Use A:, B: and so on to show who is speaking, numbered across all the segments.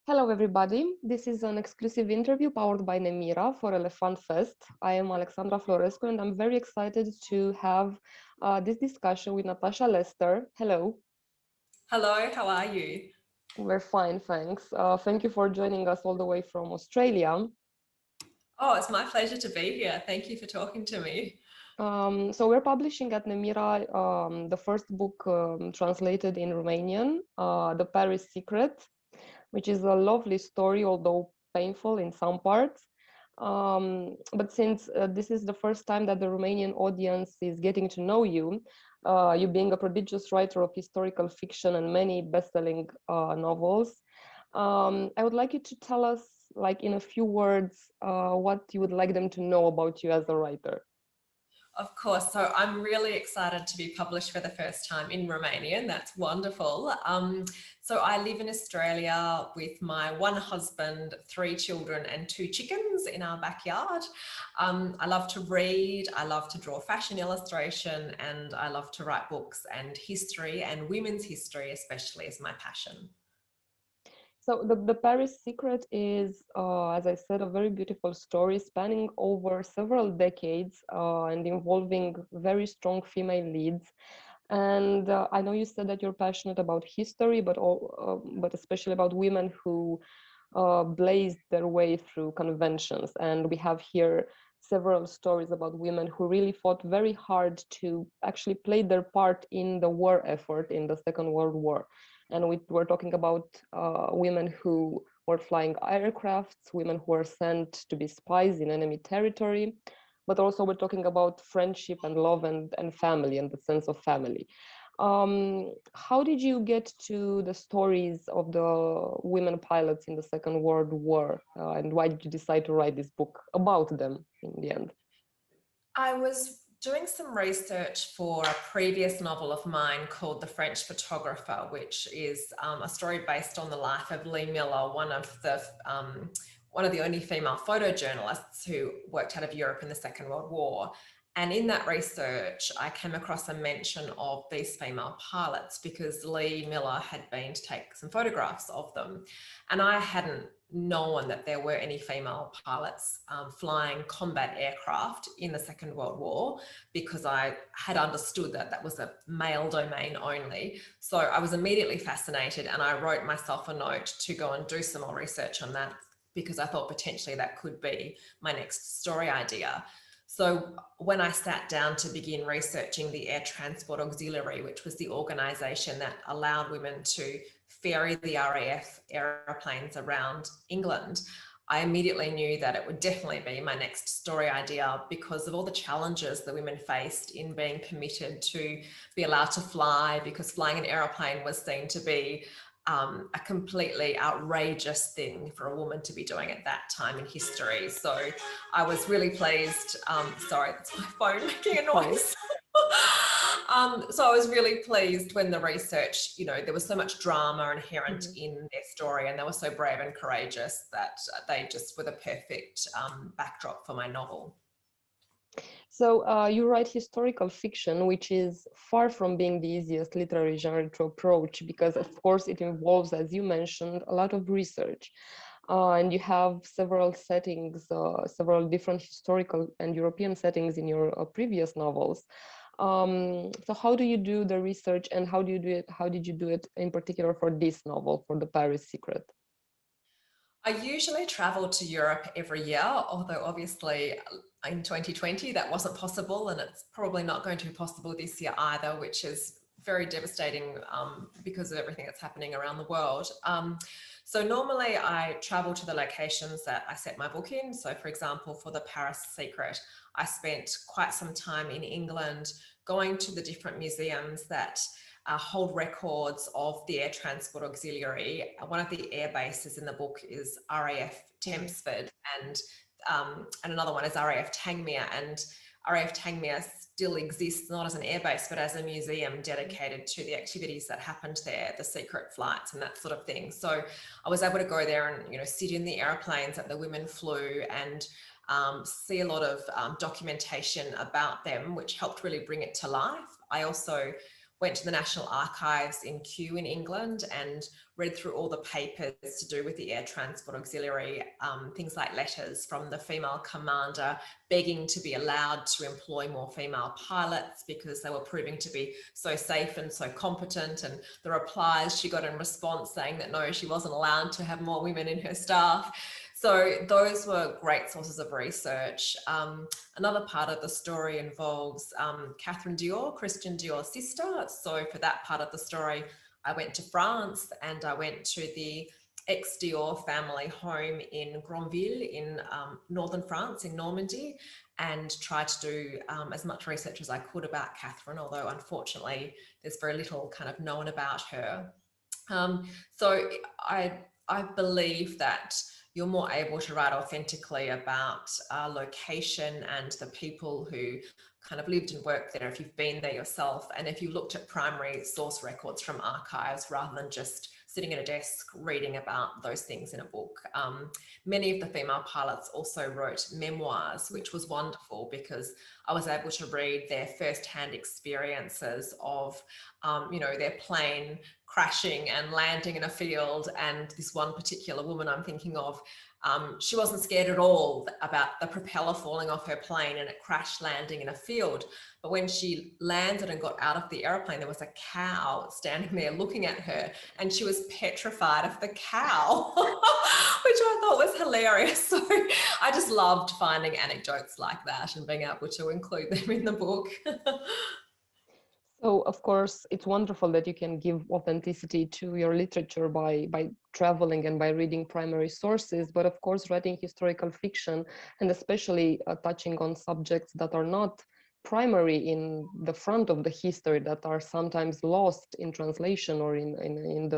A: Hello, everybody. This is an exclusive interview powered by Nemira for Elefant Fest. I am Alexandra Florescu, and I'm very excited to have this discussion with Natasha Lester. Hello.
B: Hello, how are you?
A: We're fine, thanks. Thank you for joining us all the way from Australia.
B: Oh, it's my pleasure to be here. Thank you for talking to me.
A: So we're publishing at Nemira the first book translated in Romanian, The Paris Secret, which is a lovely story, although painful in some parts. But since this is the first time that the Romanian audience is getting to know you, you being a prodigious writer of historical fiction and many best-selling novels, I would like you to tell us, like in a few words, what you would like them to know about you as a writer.
B: Of course. So I'm really excited to be published for the first time in Romanian. That's wonderful. So I live in Australia with my one husband, 3 children and 2 chickens in our backyard. I love to read, I love to draw fashion illustration, and I love to write books, and history and women's history especially is my passion.
A: So the Paris Secret is, as I said, a very beautiful story spanning over several decades and involving very strong female leads. And I know you said that you're passionate about history, but especially about women who blazed their way through conventions. And we have here several stories about women who really fought very hard to actually play their part in the war effort in the Second World War. And we're talking about women who were flying aircrafts, women who were sent to be spies in enemy territory, but also we're talking about friendship and love and family and the sense of family. How did you get to the stories of the women pilots in the Second World War? And why did you decide to write this book about them in the end?
B: I was doing some research for a previous novel of mine called The French Photographer, which is a story based on the life of Lee Miller, one of the only female photojournalists who worked out of Europe in the Second World War. And in that research, I came across a mention of these female pilots because Lee Miller had been to take some photographs of them. And I hadn't known that there were any female pilots flying combat aircraft in the Second World War, because I had understood that that was a male domain only. So I was immediately fascinated, and I wrote myself a note to go and do some more research on that, because I thought potentially that could be my next story idea. So when I sat down to begin researching the Air Transport Auxiliary, which was the organisation that allowed women to ferry the RAF aeroplanes around England, I immediately knew that it would definitely be my next story idea, because of all the challenges that women faced in being permitted to be allowed to fly, because flying an aeroplane was seen to be a completely outrageous thing for a woman to be doing at that time in history. So I was really pleased. Sorry, that's my phone making a noise. So I was really pleased when the research, there was so much drama inherent in their story, and they were so brave and courageous that they just were the perfect backdrop for my novel.
A: So you write historical fiction, which is far from being the easiest literary genre to approach, because of course it involves, as you mentioned, a lot of research. And you have several settings, several different historical and European settings in your previous novels. So how do you do the research, and how do you do it? How did you do it in particular for this novel, for The Paris Secret?
B: I usually travel to Europe every year, although obviously in 2020 that wasn't possible, and it's probably not going to be possible this year either, which is very devastating because of everything that's happening around the world. So normally I travel to the locations that I set my book in. So for example, for The Paris Secret, I spent quite some time in England going to the different museums that hold records of the Air Transport Auxiliary. One of the air bases in the book is RAF Tempsford, and another one is RAF Tangmere. And RAF Tangmere still exists, not as an airbase, but as a museum dedicated to the activities that happened there, the secret flights and that sort of thing. So I was able to go there and sit in the airplanes that the women flew, and see a lot of documentation about them, which helped really bring it to life. I also went to the National Archives in Kew in England and read through all the papers to do with the Air Transport Auxiliary, things like letters from the female commander begging to be allowed to employ more female pilots because they were proving to be so safe and so competent, and the replies she got in response saying that no, she wasn't allowed to have more women in her staff. So those were great sources of research. Another part of the story involves Catherine Dior, Christian Dior's sister. So for that part of the story, I went to France and I went to the ex-Dior family home in Granville in northern France, in Normandy, and tried to do as much research as I could about Catherine, although unfortunately there's very little kind of known about her. So I believe that you're more able to write authentically about location and the people who kind of lived and worked there if you've been there yourself, and if you looked at primary source records from archives rather than just sitting at a desk reading about those things in a book. Many of the female pilots also wrote memoirs, which was wonderful because I was able to read their first-hand experiences of, their plane crashing and landing in a field. And this one particular woman I'm thinking of, she wasn't scared at all about the propeller falling off her plane and it crash landing in a field. But when she landed and got out of the airplane, there was a cow standing there looking at her, and she was petrified of the cow, which I thought was hilarious. So I just loved finding anecdotes like that and being able to include them in the book.
A: So, of course, it's wonderful that you can give authenticity to your literature by traveling and by reading primary sources. But of course, writing historical fiction, and especially touching on subjects that are not primary in the front of the history, that are sometimes lost in translation or in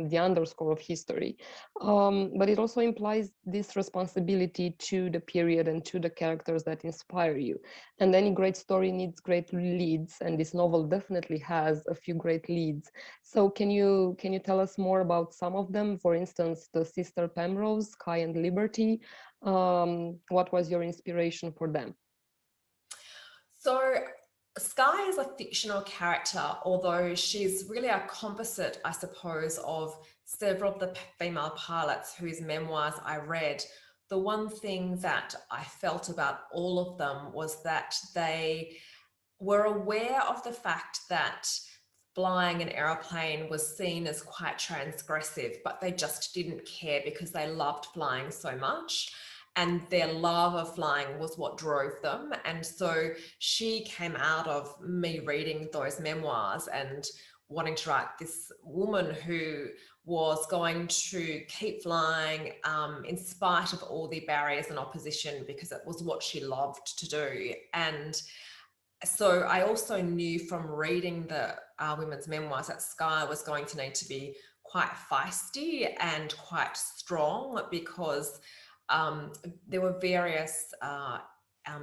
A: the underscore of history. But it also implies this responsibility to the period and to the characters that inspire you. And any great story needs great leads, and this novel definitely has a few great leads. So can you tell us more about some of them? For instance, the Sister Penrose, Sky and Liberty. What was your inspiration for them?
B: So Sky is a fictional character, although she's really a composite, I suppose, of several of the female pilots whose memoirs I read. The one thing that I felt about all of them was that they were aware of the fact that flying an aeroplane was seen as quite transgressive, but they just didn't care because they loved flying so much. And their love of flying was what drove them. And so she came out of me reading those memoirs and wanting to write this woman who was going to keep flying in spite of all the barriers and opposition, because it was what she loved to do. And so I also knew from reading the women's memoirs that Sky was going to need to be quite feisty and quite strong, because there were various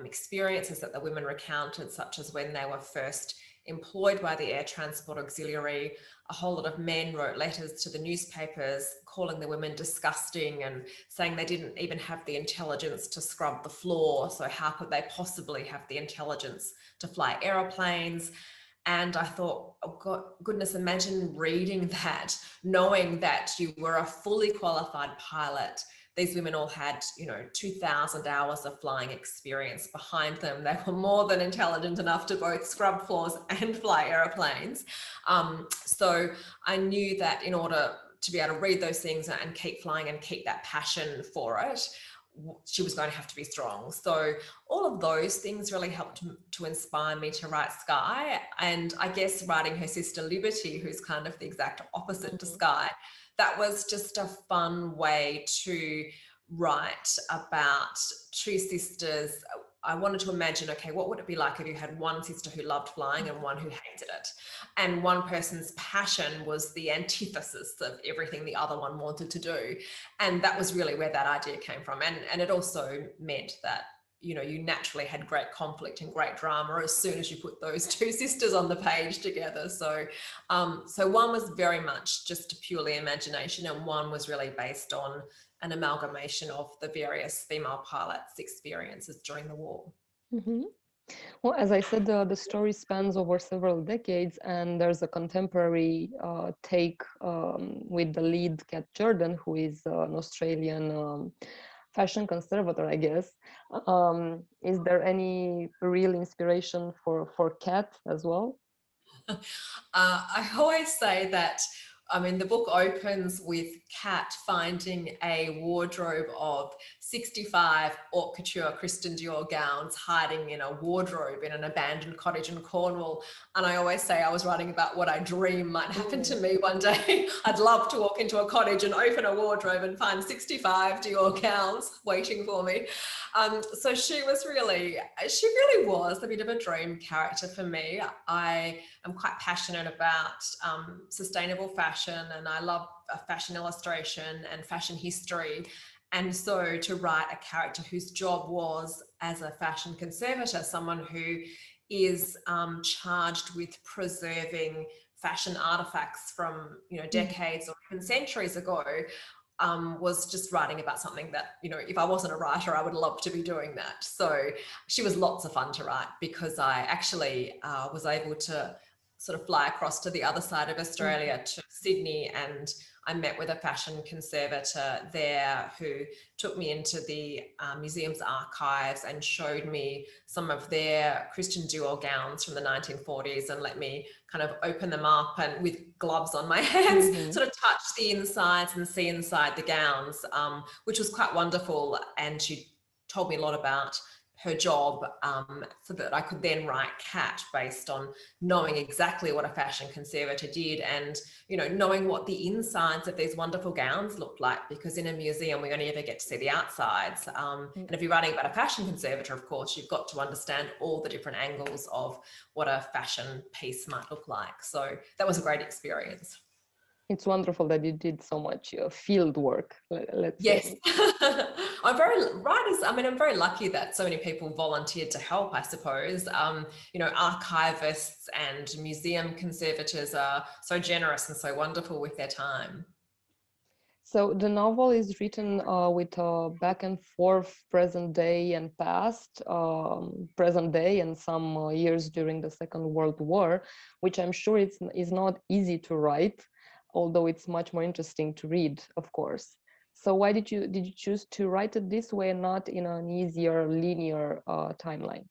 B: experiences that the women recounted, such as when they were first employed by the Air Transport Auxiliary. A whole lot of men wrote letters to the newspapers calling the women disgusting and saying they didn't even have the intelligence to scrub the floor, so how could they possibly have the intelligence to fly aeroplanes? And I thought, oh God, goodness, imagine reading that, knowing that you were a fully qualified pilot. These women all had, 2,000 hours of flying experience behind them. They were more than intelligent enough to both scrub floors and fly airplanes. So I knew that in order to be able to read those things and keep flying and keep that passion for it, she was going to have to be strong. So all of those things really helped to inspire me to write Sky. And I guess writing her sister Liberty, who's kind of the exact opposite to Sky, that was just a fun way to write about two sisters. I wanted to imagine, okay, what would it be like if you had one sister who loved flying and one who hated it? And one person's passion was the antithesis of everything the other one wanted to do. And that was really where that idea came from. And it also meant that, you naturally had great conflict and great drama as soon as you put those two sisters on the page together. So, so one was very much just purely imagination, and one was really based on an amalgamation of the various female pilots' experiences during the war.
A: Mm-hmm. Well, as I said, the story spans over several decades, and there's a contemporary take with the lead, Kat Jordan, who is an Australian fashion conservator, I guess. Is there any real inspiration for Kat as well?
B: I always say that, I mean, the book opens with Kat finding a wardrobe of 65 haute couture Christian Dior gowns hiding in a wardrobe in an abandoned cottage in Cornwall. And I always say I was writing about what I dream might happen to me one day. I'd love to walk into a cottage and open a wardrobe and find 65 Dior gowns waiting for me. So she really was a bit of a dream character for me. I am quite passionate about sustainable fashion, and I love fashion illustration and fashion history. And so to write a character whose job was, as a fashion conservator, someone who is charged with preserving fashion artifacts from, decades or even centuries ago, was just writing about something that, if I wasn't a writer, I would love to be doing that. So she was lots of fun to write, because I actually was able to sort of fly across to the other side of Australia to Sydney, and I met with a fashion conservator there who took me into the museum's archives and showed me some of their Christian Dior gowns from the 1940s and let me kind of open them up and with gloves on my hands, sort of touch the insides and see inside the gowns, which was quite wonderful. And she told me a lot about her job, so that I could then write Kat based on knowing exactly what a fashion conservator did, and knowing what the insides of these wonderful gowns looked like, because in a museum we only ever get to see the outsides, and if you're writing about a fashion conservator, of course you've got to understand all the different angles of what a fashion piece might look like. So that was a great experience.
A: It's wonderful that you did so much field work, let's
B: yes.
A: say.
B: I'm very lucky that so many people volunteered to help, I suppose. Archivists and museum conservators are so generous and so wonderful with their time.
A: So the novel is written with a back and forth present day and past, present day and some years during the Second World War, which I'm sure is not easy to write, although it's much more interesting to read, of course. So why did you choose to write it this way and not in an easier linear timeline?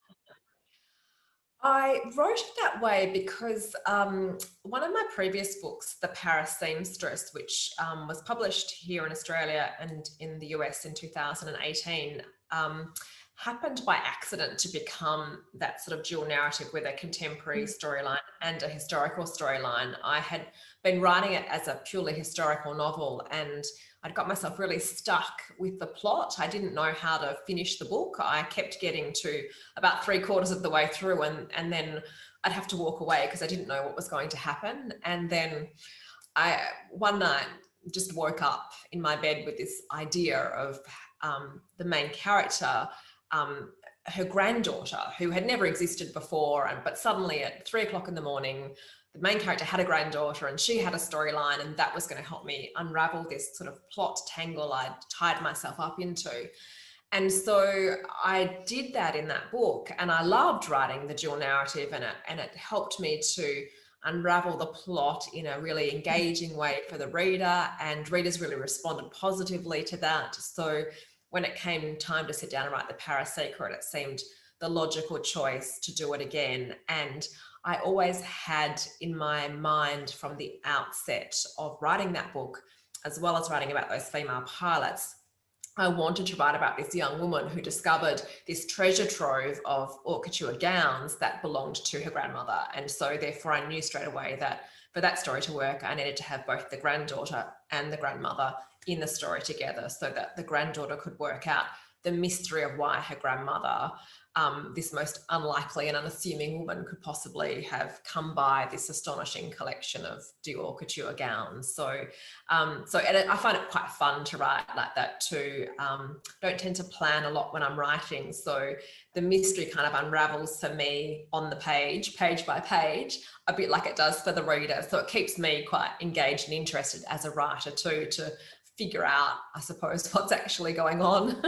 B: I wrote it that way because one of my previous books, The Paris Seamstress, which was published here in Australia and in the US in 2018, happened by accident to become that sort of dual narrative with a contemporary storyline and a historical storyline. I had been writing it as a purely historical novel, and I'd got myself really stuck with the plot. I didn't know how to finish the book. I kept getting to about 3/4 of the way through, and then I'd have to walk away because I didn't know what was going to happen. And then one night just woke up in my bed with this idea of the main character, her granddaughter, who had never existed before, but suddenly at 3:00 in the morning, the main character had a granddaughter and she had a storyline, and that was going to help me unravel this sort of plot tangle I'd tied myself up into. And so I did that in that book, and I loved writing the dual narrative, and it helped me to unravel the plot in a really engaging way for the reader, and readers really responded positively to that. So when it came time to sit down and write The Paris Secret, it seemed the logical choice to do it again. And I always had in my mind from the outset of writing that book, as well as writing about those female pilots, I wanted to write about this young woman who discovered this treasure trove of haute couture gowns that belonged to her grandmother. And so therefore I knew straight away that for that story to work, I needed to have both the granddaughter and the grandmother in the story together, so that the granddaughter could work out the mystery of why her grandmother, this most unlikely and unassuming woman, could possibly have come by this astonishing collection of Dior couture gowns. So I find it quite fun to write like that too. Don't tend to plan a lot when I'm writing, so the mystery kind of unravels for me on the page by page, a bit like it does for the reader. So it keeps me quite engaged and interested as a writer too, to figure out, I suppose, what's actually going on.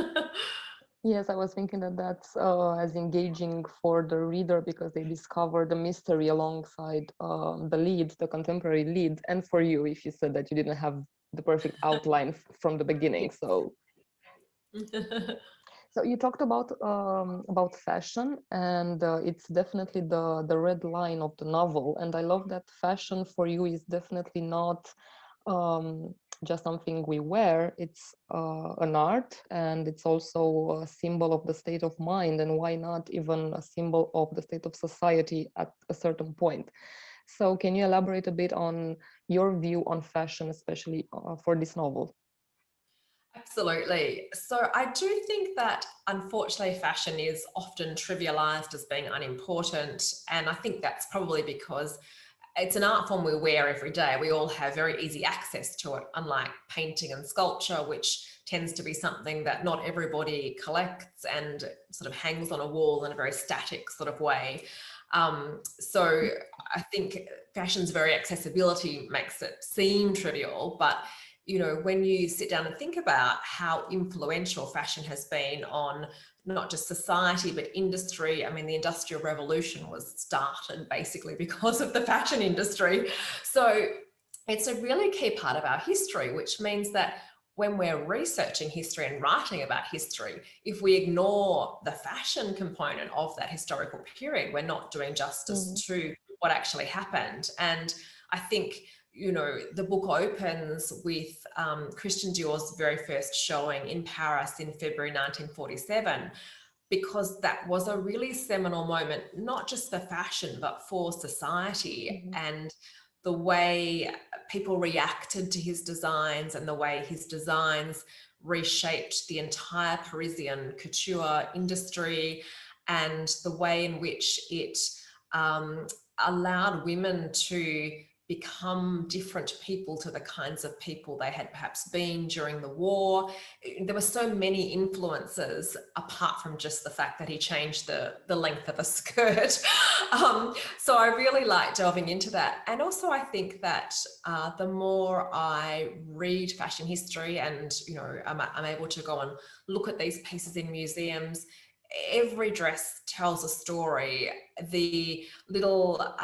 A: Yes, I was thinking that that's as engaging for the reader because they discover the mystery alongside the lead, the contemporary lead, and for you, if you said that you didn't have the perfect outline from the beginning. So, so you talked about fashion, and it's definitely the red line of the novel. And I love that fashion for you is definitely not um, just something we wear. It's an art, and it's also a symbol of the state of mind, and why not even a symbol of the state of society at a certain point. So can you elaborate a bit on your view on fashion, especially for this novel?
B: Absolutely. So I do think that unfortunately fashion is often trivialized as being unimportant. And I think that's probably because it's an art form we wear every day. We all have very easy access to it, unlike painting and sculpture, which tends to be something that not everybody collects and sort of hangs on a wall in a very static sort of way. So I think fashion's very accessibility makes it seem trivial, but you know, when you sit down and think about how influential fashion has been on not just society, but industry. I mean, the Industrial Revolution was started basically because of the fashion industry. So it's a really key part of our history, which means that when we're researching history and writing about history, if we ignore the fashion component of that historical period, we're not doing justice to what actually happened. And I think, you know, the book opens with Christian Dior's very first showing in Paris in February 1947, because that was a really seminal moment, not just for fashion, but for society and the way people reacted to his designs and the way his designs reshaped the entire Parisian couture industry and the way in which it allowed women to become different people to the kinds of people they had perhaps been during the war. There were so many influences apart from just the fact that he changed the length of a skirt. So I really like delving into that. And also I think that the more I read fashion history and, you know, I'm able to go and look at these pieces in museums, every dress tells a story. The little,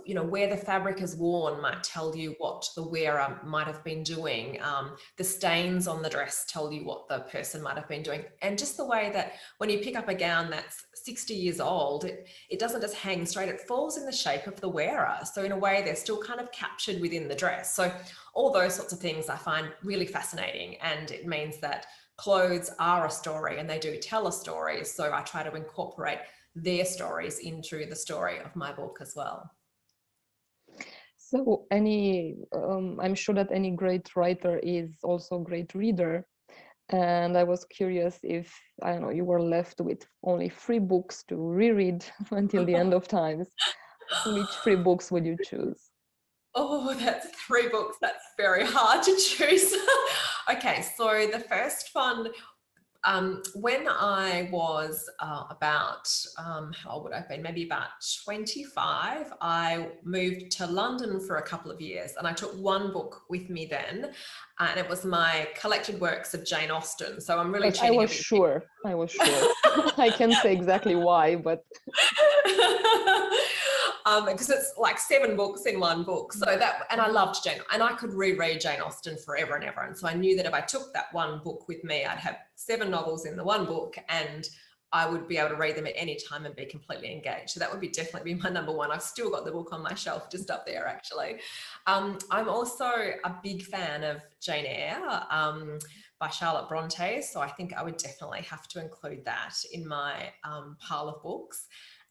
B: you know, where the fabric is worn might tell you what the wearer might have been doing. The stains on the dress tell you what the person might have been doing. And just the way that when you pick up a gown that's 60 years old, it doesn't just hang straight, it falls in the shape of the wearer. So in a way, they're still kind of captured within the dress. So all those sorts of things I find really fascinating. And it means that clothes are a story and they do tell a story. So I try to incorporate their stories into the story of my book as well.
A: So I'm sure that any great writer is also a great reader. And I was curious if, I don't know, you were left with only 3 books to reread until the end of times. Which 3 books would you choose?
B: Oh, that's 3 books. That's very hard to choose. Okay, so the first one, when I was about, how old would I have been? Maybe about 25, I moved to London for a couple of years and I took 1 book with me then, and it was my collected works of Jane Austen. So I'm really
A: I was sure. I can say exactly why, but
B: because it's like 7 books in 1 book. So that, and I loved Jane, and I could reread Jane Austen forever and ever. And so I knew that if I took that 1 book with me, I'd have 7 novels in the 1 book, and I would be able to read them at any time and be completely engaged. So that would definitely be my number 1. I've still got the book on my shelf just up there, actually. I'm also a big fan of Jane Eyre by Charlotte Bronte. So I think I would definitely have to include that in my pile of books.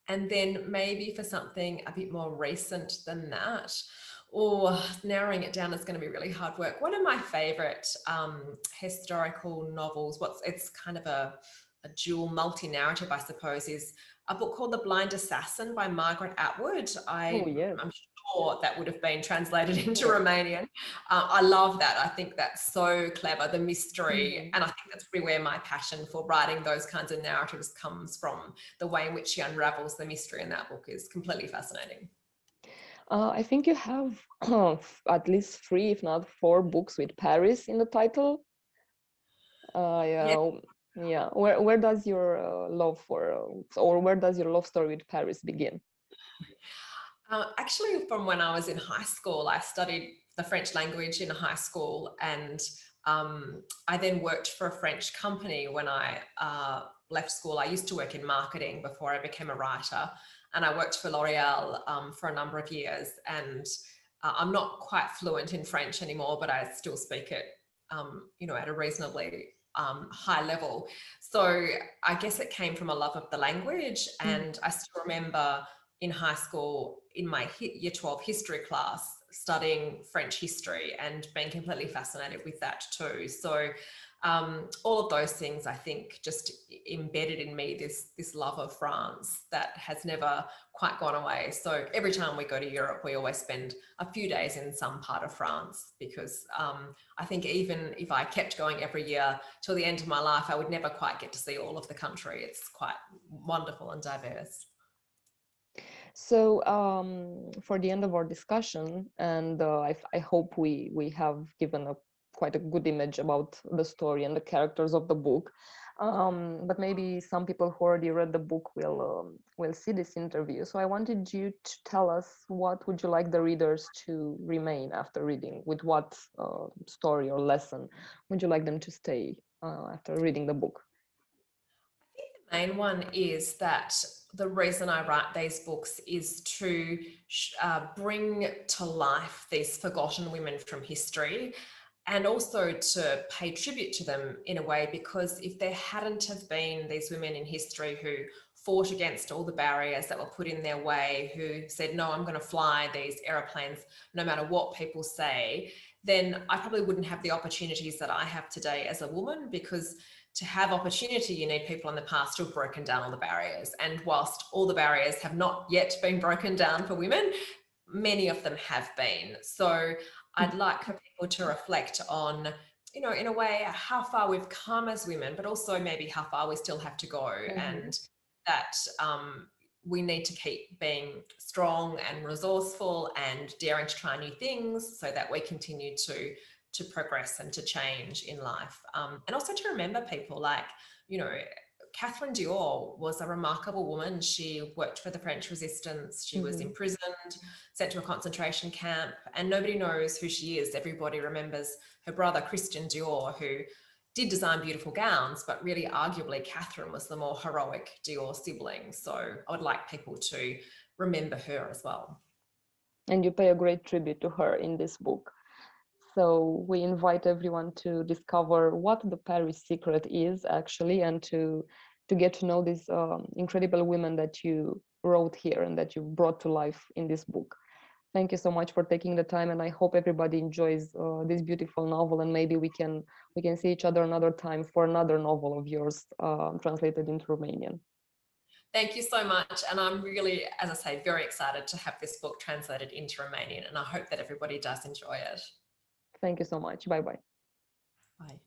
B: And then maybe for something a bit more recent than that, or narrowing it down is going to be really hard work. One of my favorite historical novels, it's kind of a dual multi-narrative, I suppose, is a book called The Blind Assassin by Margaret Atwood. I'm sure that would have been translated into Romanian. I love that. I think that's so clever, the mystery. And I think that's really where my passion for writing those kinds of narratives comes from. The way in which she unravels the mystery in that book is completely fascinating.
A: I think you have at least 3, if not 4 books with Paris in the title.
B: Yeah.
A: Yeah. Where does your love for, or where does your love story with Paris begin?
B: Actually, from when I was in high school, I studied the French language in high school, and I then worked for a French company when I left school. I used to work in marketing before I became a writer, and I worked for L'Oreal for a number of years. And I'm not quite fluent in French anymore, but I still speak it, at a reasonably high level. So I guess it came from a love of the language, and I still remember in high school, in my year 12 history class, studying French history and being completely fascinated with that too. So all of those things, I think, just embedded in me this love of France that has never quite gone away. So every time we go to Europe, we always spend a few days in some part of France, because I think even if I kept going every year till the end of my life, I would never quite get to see all of the country. It's quite wonderful and diverse.
A: So for the end of our discussion, and I hope we have given quite a good image about the story and the characters of the book, but maybe some people who already read the book will see this interview. So I wanted you to tell us, what would you like the readers to remain after reading? With what story or lesson would you like them to stay after reading the book?
B: The main one is that the reason I write these books is to bring to life these forgotten women from history, and also to pay tribute to them in a way, because if there hadn't have been these women in history who fought against all the barriers that were put in their way, who said, no, I'm going to fly these aeroplanes no matter what people say, then I probably wouldn't have the opportunities that I have today as a woman, because to have opportunity, you need people in the past who have broken down all the barriers. And whilst all the barriers have not yet been broken down for women, many of them have been. So I'd like for people to reflect on, in a way, how far we've come as women, but also maybe how far we still have to go, and that we need to keep being strong and resourceful and daring to try new things, so that we continue to progress and to change in life. And also to remember people like, Christian Dior was a remarkable woman. She worked for the French Resistance. She was imprisoned, sent to a concentration camp, and nobody knows who she is. Everybody remembers her brother, Christian Dior, who did design beautiful gowns, but really arguably Catherine was the more heroic Dior sibling. So I would like people to remember her as well.
A: And you pay a great tribute to her in this book. So we invite everyone to discover what the Paris secret is actually, and to get to know these incredible women that you wrote here and that you brought to life in this book. Thank you so much for taking the time, and I hope everybody enjoys this beautiful novel, and maybe we can see each other another time for another novel of yours translated into Romanian.
B: Thank you so much. And I'm really, as I say, very excited to have this book translated into Romanian, and I hope that everybody does enjoy it.
A: Thank you so much. Bye-bye.
B: Bye.